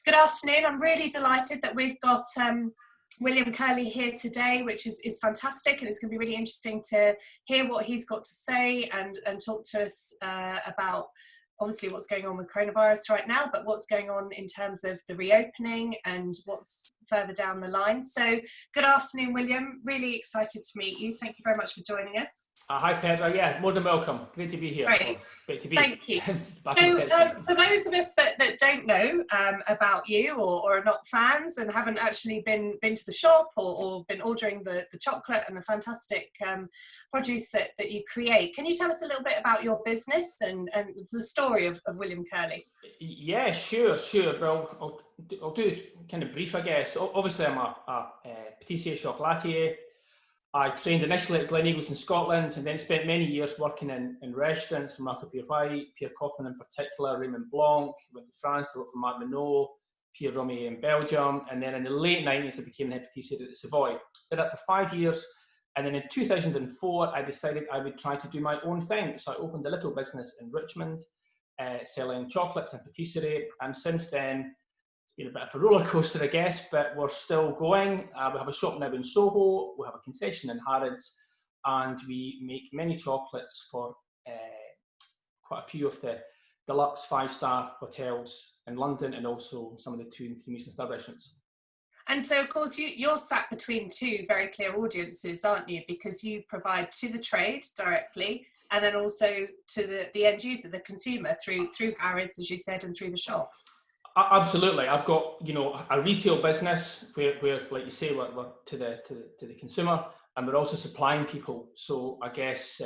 Good afternoon. I'm really delighted that we've got William Curley here today, which is fantastic, and it's going to be really interesting to hear what he's got to say and talk to us about obviously what's going on with coronavirus right now, but what's going on in terms of the reopening and what's further down the line. So good afternoon, William. Really excited to meet you. Thank you very much for joining us. Hi, Petra. Yeah, more than welcome. Great to be here. Great. Great to be. Thank you. So for those of us that don't know about you or are not fans and haven't actually been to the shop or been ordering the chocolate and the fantastic produce that you create, can you tell us a little bit about your business and the story of William Curley? Yeah, sure. Well, I'll do this kind of brief, I guess. Obviously, I'm a patissier chocolatier. I trained initially at Gleneagles in Scotland and then spent many years working in restaurants, Marco Pierre White, Pierre Kaufmann in particular, Raymond Blanc, went to France to work for Marc Minot, Pierre Romy in Belgium, and then in the late 90s I became the head patissier at the Savoy. Did that for 5 years, and then in 2004 I decided I would try to do my own thing. So I opened a little business in Richmond, selling chocolates and patisserie, and since then been a bit of a roller coaster, I guess, but we're still going. We have a shop now in Soho, we have a concession in Harrods, and we make many chocolates for quite a few of the deluxe 5-star hotels in London and also some of the 2 and 3 Michelin star restaurants. And so, of course, you're sat between two very clear audiences, aren't you? Because you provide to the trade directly and then also to the end user, the consumer, through Harrods, as you said, and through the shop. Absolutely. I've got, a retail business where like you say, we're to the consumer, and we're also supplying people. So I guess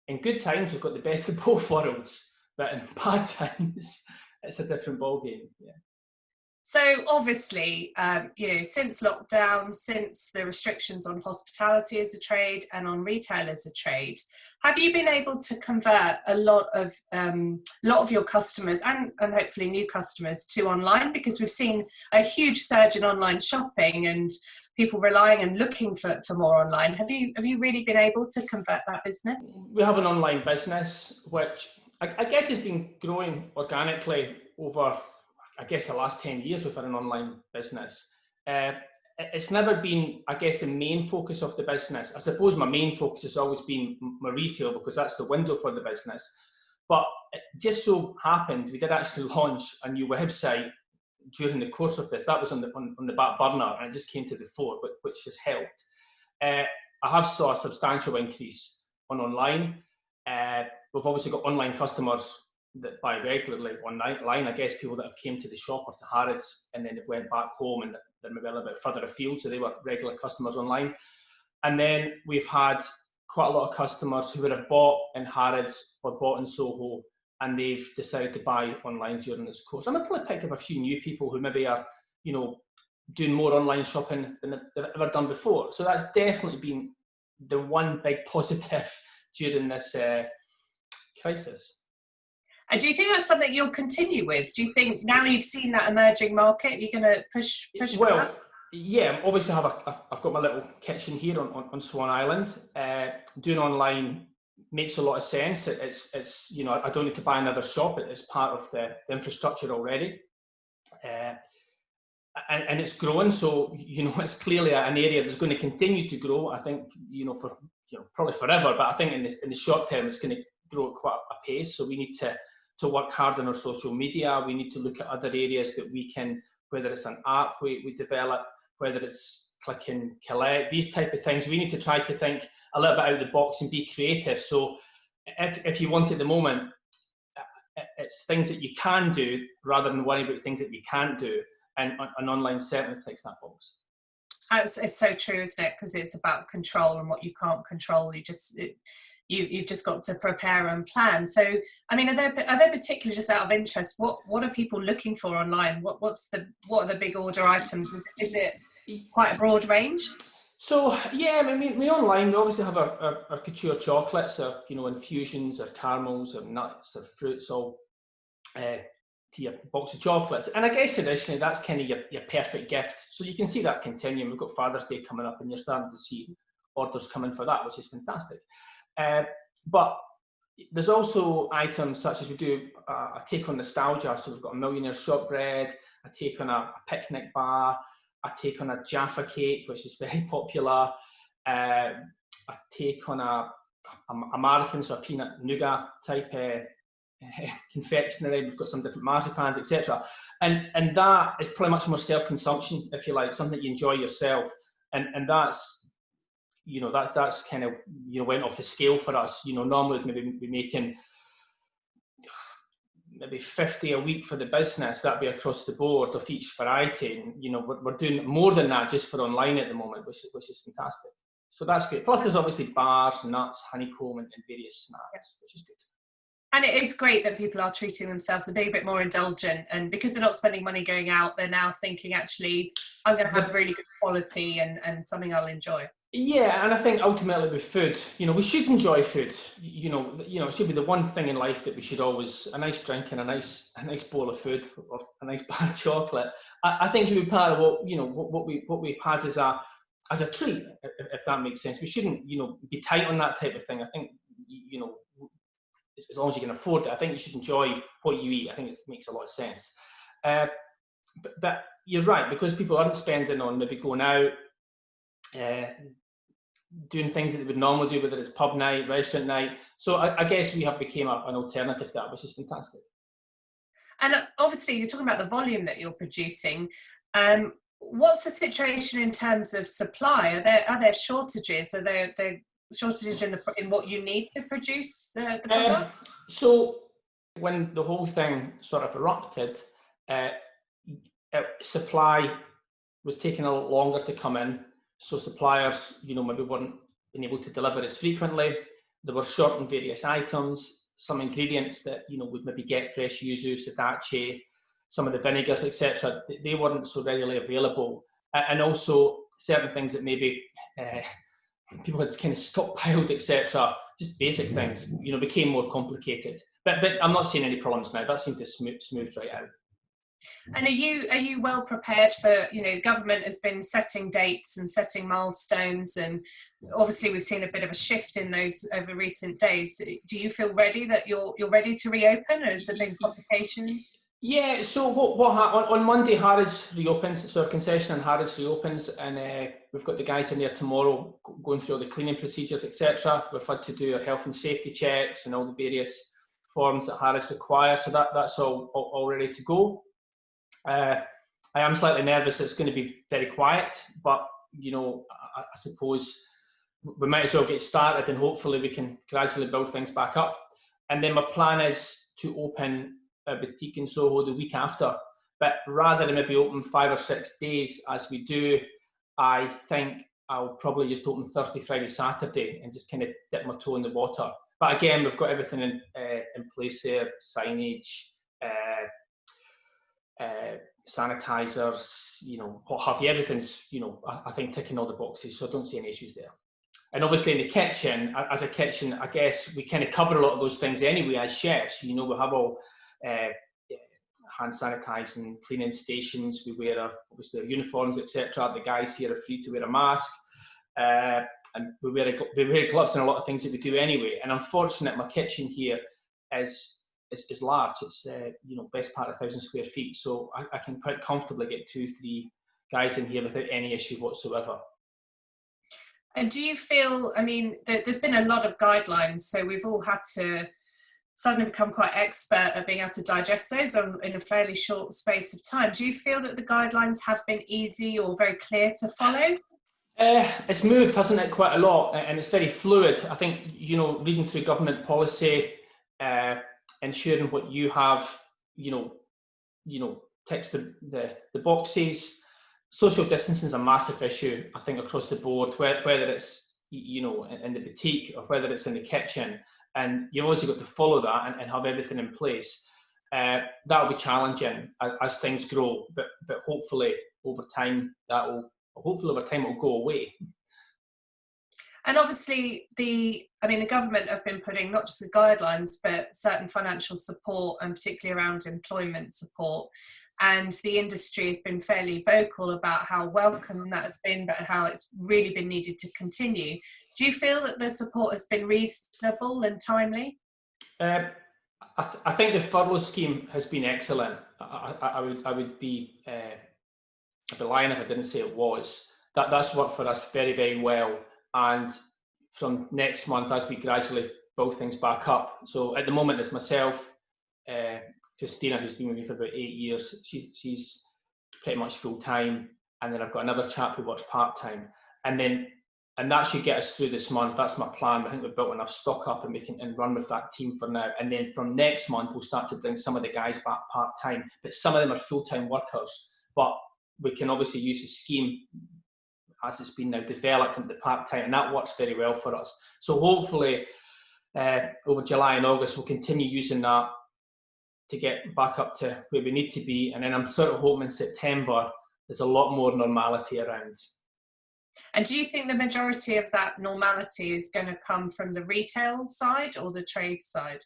in good times we've got the best of both worlds, but in bad times it's a different ballgame. Yeah. So obviously, since lockdown, since the restrictions on hospitality as a trade and on retail as a trade, have you been able to convert a lot of your customers and hopefully new customers to online? Because we've seen a huge surge in online shopping and people relying and looking for more online. Have you really been able to convert that business? We have an online business which I guess has been growing organically over, I guess, the last 10 years. We've had an online business. It's never been, I guess, the main focus of the business. I suppose my main focus has always been my retail because that's the window for the business. But it just so happened we did actually launch a new website during the course of this. That was on the back burner and it just came to the fore, which has helped. I have saw a substantial increase on online. We've obviously got online customers that buy regularly online. I guess people that have came to the shop or to Harrods and then they've went back home and they're maybe a little bit further afield, so they were regular customers online. And then we've had quite a lot of customers who would have bought in Harrods or bought in Soho and they've decided to buy online during this course. And I've probably picked up a few new people who maybe are, doing more online shopping than they've ever done before. So that's definitely been the one big positive during this crisis. And do you think that's something you'll continue with? Do you think now you've seen that emerging market, you're going to push for that? Yeah, obviously I've got my little kitchen here on Swan Island. Doing online makes a lot of sense. It's I don't need to buy another shop. It's part of the infrastructure already. And it's growing, so it's clearly an area that's going to continue to grow. I think for probably forever, but I think in the short term it's going to grow at quite a pace. So we need to work hard on our social media. We need to look at other areas that we can, whether it's an app we develop, whether it's click and collect, these type of things. We need to try to think a little bit out of the box and be creative. So if you want at the moment, it's things that you can do rather than worry about things that you can't do. And online certainly takes that box. It's so true, isn't it? Because it's about control and what you can't control. You've just got to prepare and plan. So, I mean, are there particularly, just out of interest, what are people looking for online? What are the big order items? Is it quite a broad range? So yeah, I mean, online we obviously have our couture chocolates, our infusions, our caramels, our nuts, our fruits, all to your box of chocolates. And I guess traditionally that's kind of your perfect gift. So you can see that continuing. We've got Father's Day coming up and you're starting to see orders coming for that, which is fantastic. But there's also items such as we do a take on nostalgia. So we've got a millionaire shortbread, I take on a picnic bar. I take on a Jaffa cake, which is very popular. I take on a American, so a peanut nougat type confectionery. We've got some different marzipans, etc. And that is probably much more self-consumption, if you like, something you enjoy yourself. And that's, that's kind of, went off the scale for us. Normally maybe we're making maybe 50 a week for the business. That'd be across the board of each variety. And, we're doing more than that just for online at the moment, which is fantastic. So that's good. Plus there's obviously bars, nuts, honeycomb and various snacks, which is good. And it is great that people are treating themselves and being a bit more indulgent. And because they're not spending money going out, they're now thinking, actually, I'm going to have really good quality and something I'll enjoy. Yeah, and I think ultimately with food, we should enjoy food. It should be the one thing in life that we should always, a nice drink and a nice bowl of food or a nice bar of chocolate. I think should be part of what we pass as a treat, if that makes sense. We shouldn't, be tight on that type of thing. I think, as long as you can afford it, I think you should enjoy what you eat. I think it makes a lot of sense. But you're right, because people aren't spending on maybe going out, doing things that they would normally do, whether it's pub night, restaurant night. So I guess we have become an alternative to that, which is fantastic. And obviously, you're talking about the volume that you're producing. What's the situation in terms of supply? Are there shortages? Are there shortages in what you need to produce the product? So when the whole thing sort of erupted, supply was taking a lot longer to come in. So suppliers, maybe weren't being able to deliver as frequently. They were short on various items, some ingredients that, would maybe get fresh yuzu, sriracha, some of the vinegars, etc. They weren't so readily available. And also certain things that maybe people had kind of stockpiled, etc. Just basic things, became more complicated. But I'm not seeing any problems now. That seemed to smooth right out. And are you well prepared for, government has been setting dates and setting milestones, and obviously we've seen a bit of a shift in those over recent days. Do you feel ready that you're ready to reopen, or has there been complications? Yeah, so what on Monday Harrods reopens, so our concession in Harrods reopens, and we've got the guys in there tomorrow going through all the cleaning procedures, etc. We've had to do our health and safety checks and all the various forms that Harrods require, so that's all ready to go. I am slightly nervous it's going to be very quiet, but I suppose we might as well get started and hopefully we can gradually build things back up. And then my plan is to open a boutique in Soho the week after, but rather than maybe open 5 or 6 days as we do, I think I'll probably just open Thursday, Friday, Saturday and just kind of dip my toe in the water. But again, we've got everything in place there, signage, sanitizers, what have you, everything's, I think ticking all the boxes, so I don't see any issues there. And obviously in the kitchen, as a kitchen, I guess we kind of cover a lot of those things anyway as chefs. We have all hand sanitizing, cleaning stations, we wear obviously our uniforms, etc. The guys here are free to wear a mask, and we wear gloves and a lot of things that we do anyway. And unfortunately, my kitchen here is large. It's best part of 1,000 square feet, so I can quite comfortably get 2-3 guys in here without any issue whatsoever. And do you feel, there's been a lot of guidelines, so we've all had to suddenly become quite expert at being able to digest those in a fairly short space of time. Do you feel that the guidelines have been easy or very clear to follow? It's moved, hasn't it, quite a lot, and it's very fluid. I think, reading through government policy, ensuring what you have, ticks the boxes. Social distancing is a massive issue, I think, across the board, whether it's, in the boutique or whether it's in the kitchen. And you've also got to follow that and have everything in place. That'll be challenging as things grow, but hopefully over time it'll go away. And obviously the government have been putting not just the guidelines, but certain financial support, and particularly around employment support. And the industry has been fairly vocal about how welcome that has been, but how it's really been needed to continue. Do you feel that the support has been reasonable and timely? I think the furlough scheme has been excellent. I would be I'd be lying if I didn't say it was. That's worked for us very, very well. And from next month, as we gradually build things back up. So at the moment, it's myself, Christina, who's been with me for about 8 years. She's pretty much full time, and then I've got another chap who works part time, and that should get us through this month. That's my plan. I think we've built enough stock up, and we can run with that team for now. And then from next month, we'll start to bring some of the guys back part time. But some of them are full time workers. But we can obviously use the scheme as it's been now developed into part time, and that works very well for us. So hopefully, over July and August, we'll continue using that to get back up to where we need to be. And then I'm sort of hoping in September there's a lot more normality around. And do you think the majority of that normality is going to come from the retail side or the trade side?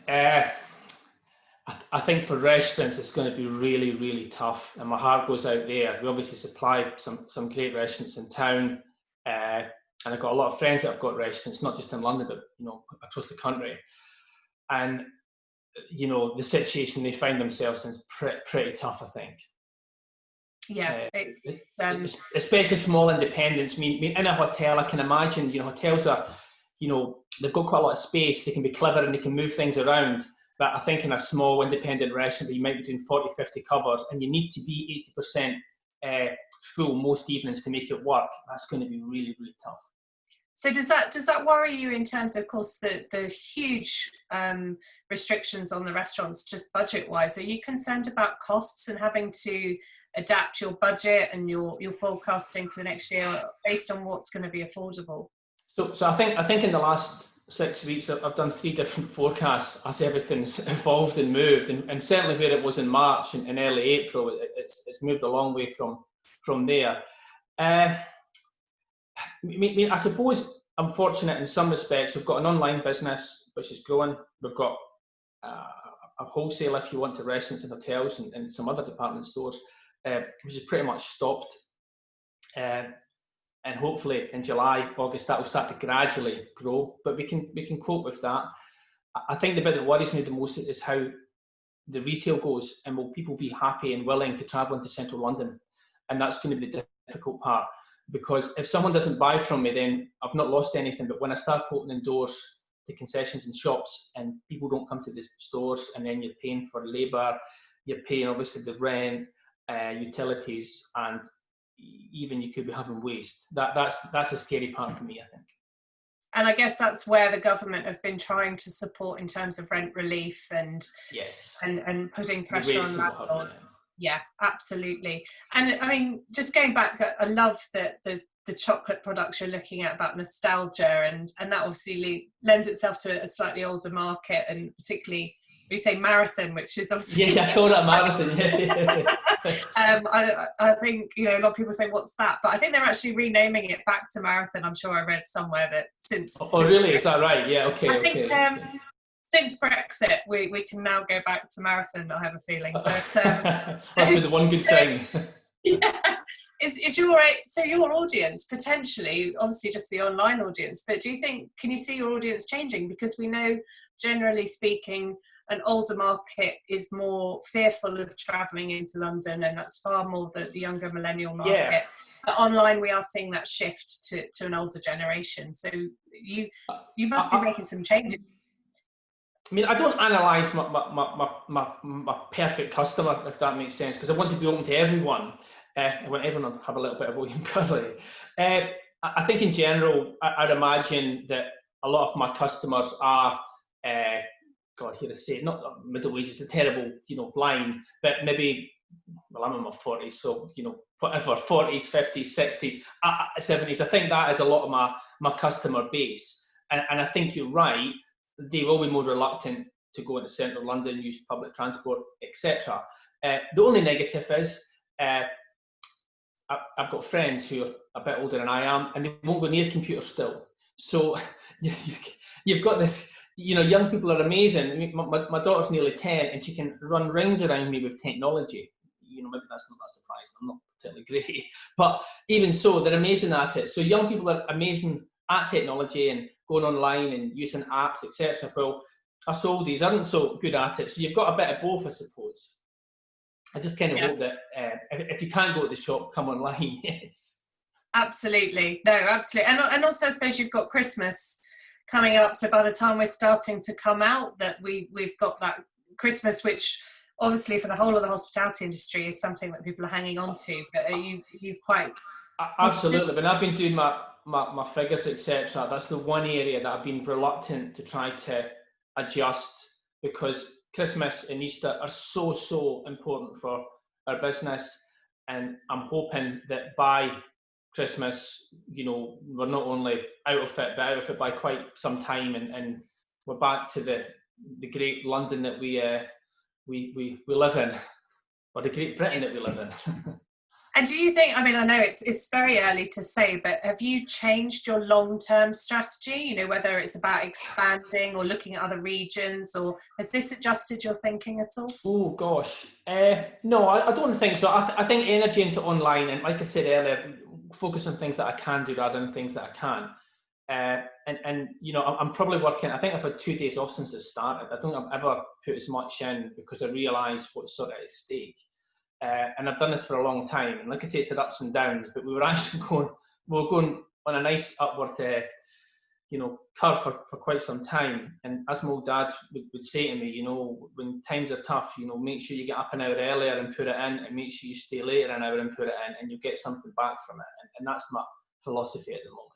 I think for restaurants it's going to be really, really tough, and my heart goes out there. We obviously supply some great restaurants in town, and I've got a lot of friends that have got restaurants, not just in London, but across the country. And the situation they find themselves in is pretty tough, I think. Yeah, especially small independents. I mean, in a hotel, I can imagine, hotels are, they've got quite a lot of space. They can be clever and they can move things around. But I think in a small independent restaurant, you might be doing 40, 50 covers, and you need to be 80% full most evenings to make it work. That's going to be really, really tough. So does that worry you in terms of course, the huge restrictions on the restaurants, just budget-wise? Are you concerned about costs and having to adapt your budget and your forecasting for the next year based on what's going to be affordable? So I think in the last 6 weeks, I've done 3 different forecasts as everything's evolved and moved, and certainly where it was in March and early April, it's moved a long way from there. I suppose I'm fortunate in some respects. We've got an online business which is growing. We've got a wholesale, if you want, to restaurants and hotels and some other department stores, which is pretty much stopped. And hopefully in July, August, that will start to gradually grow. But we can cope with that. I think the bit that worries me the most is how the retail goes, and will people be happy and willing to travel into central London? And that's going to be the difficult part. Because if someone doesn't buy from me, then I've not lost anything. But when I start opening doors to concessions and shops and people don't come to the stores, and then you're paying for labour, you're paying obviously the rent, utilities, and even you could be having waste. That's the scary part for me, I think. And I guess that's where the government have been trying to support in terms of rent relief and putting pressure on landlords. Yeah, absolutely. And I mean, just going back, I love that the chocolate products you're looking at about nostalgia, and that obviously lends itself to a slightly older market, and particularly we say marathon, which is obviously I call that marathon. I think a lot of people say what's that, but I think they're actually renaming it back to marathon. I'm sure I read somewhere that since really, is that right? Yeah, okay. I think since Brexit, we can now go back to marathon, I have a feeling. But that's been the one good thing. Yeah. Is your audience potentially, obviously just the online audience, but can you see your audience changing? Because we know, generally speaking, an older market is more fearful of travelling into London, and that's far more the younger millennial market. Yeah. But online, we are seeing that shift to an older generation. So you must be making some changes. I mean, I don't analyse my perfect customer, if that makes sense, because I want to be open to everyone. I want everyone to have a little bit of William Curley. I think in general, I'd imagine that a lot of my customers are, God, here to say it, not middle age, it's a terrible, line, but maybe, well, I'm in my 40s, so, whatever, 40s, 50s, 60s, 70s. I think that is a lot of my customer base. And I think you're right. They will be more reluctant to go into central London, use public transport, etc. The only negative is I've got friends who are a bit older than I am, and they won't go near computers still. So you've got this, young people are amazing. My daughter's nearly 10, and she can run rings around me with technology. Maybe that's not that surprising. I'm not particularly great, but even so, they're amazing at it. So young people are amazing at technology and going online and using apps, etc. Well, us oldies aren't so good at it. So you've got a bit of both, I suppose. I just kind of hope that if you can't go to the shop, come online. Yes. Absolutely. No, absolutely. And also, I suppose you've got Christmas coming up. So by the time we're starting to come out, that we've got that Christmas, which obviously for the whole of the hospitality industry is something that people are hanging on to. But are you quite... Absolutely. When I've been doing my figures, etc., that's the one area that I've been reluctant to try to adjust, because Christmas and Easter are so important for our business. And I'm hoping that by Christmas, we're not only out of it, but out of it by quite some time, and we're back to the great London that we live in, or the Great Britain that we live in. And do you think, I mean, I know it's very early to say, but have you changed your long-term strategy, whether it's about expanding or looking at other regions, or has this adjusted your thinking at all? Oh, gosh. No, I don't think so. I think energy into online, and like I said earlier, focus on things that I can do rather than things that I can't. And I'm probably working, I think I've had 2 days off since it started. I don't think I've ever put as much in, because I realised what's sort of at stake. And I've done this for a long time, and like I say, it's had ups and downs, but we were actually going on a nice upward curve for quite some time. And as my old dad would say to me, when times are tough, make sure you get up an hour earlier and put it in, and make sure you stay later an hour and put it in, and you'll get something back from it. And that's my philosophy at the moment.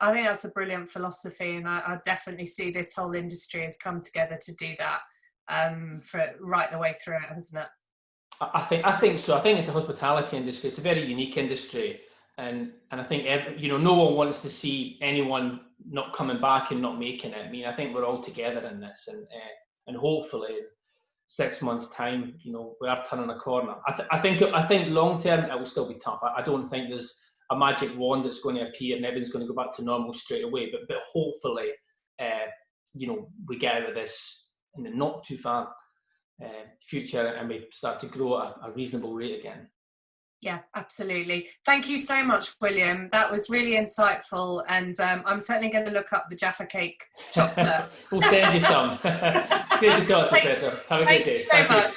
I think that's a brilliant philosophy, and I definitely see this whole industry has come together to do that for right the way through it, hasn't it? I think so. I think it's the hospitality industry. It's a very unique industry, and I think no one wants to see anyone not coming back and not making it. I mean, I think we're all together in this, and hopefully, in 6 months' time, we are turning a corner. I think long term it will still be tough. I don't think there's a magic wand that's going to appear and everything's going to go back to normal straight away. But hopefully, we get out of this in the not too far future, and we start to grow at a reasonable rate again. Yeah, absolutely. Thank you so much, William. That was really insightful, and I'm certainly going to look up the Jaffa Cake chocolate. We'll send you some. It's great to talk to you, Petra. Have a good day. Thank you so much.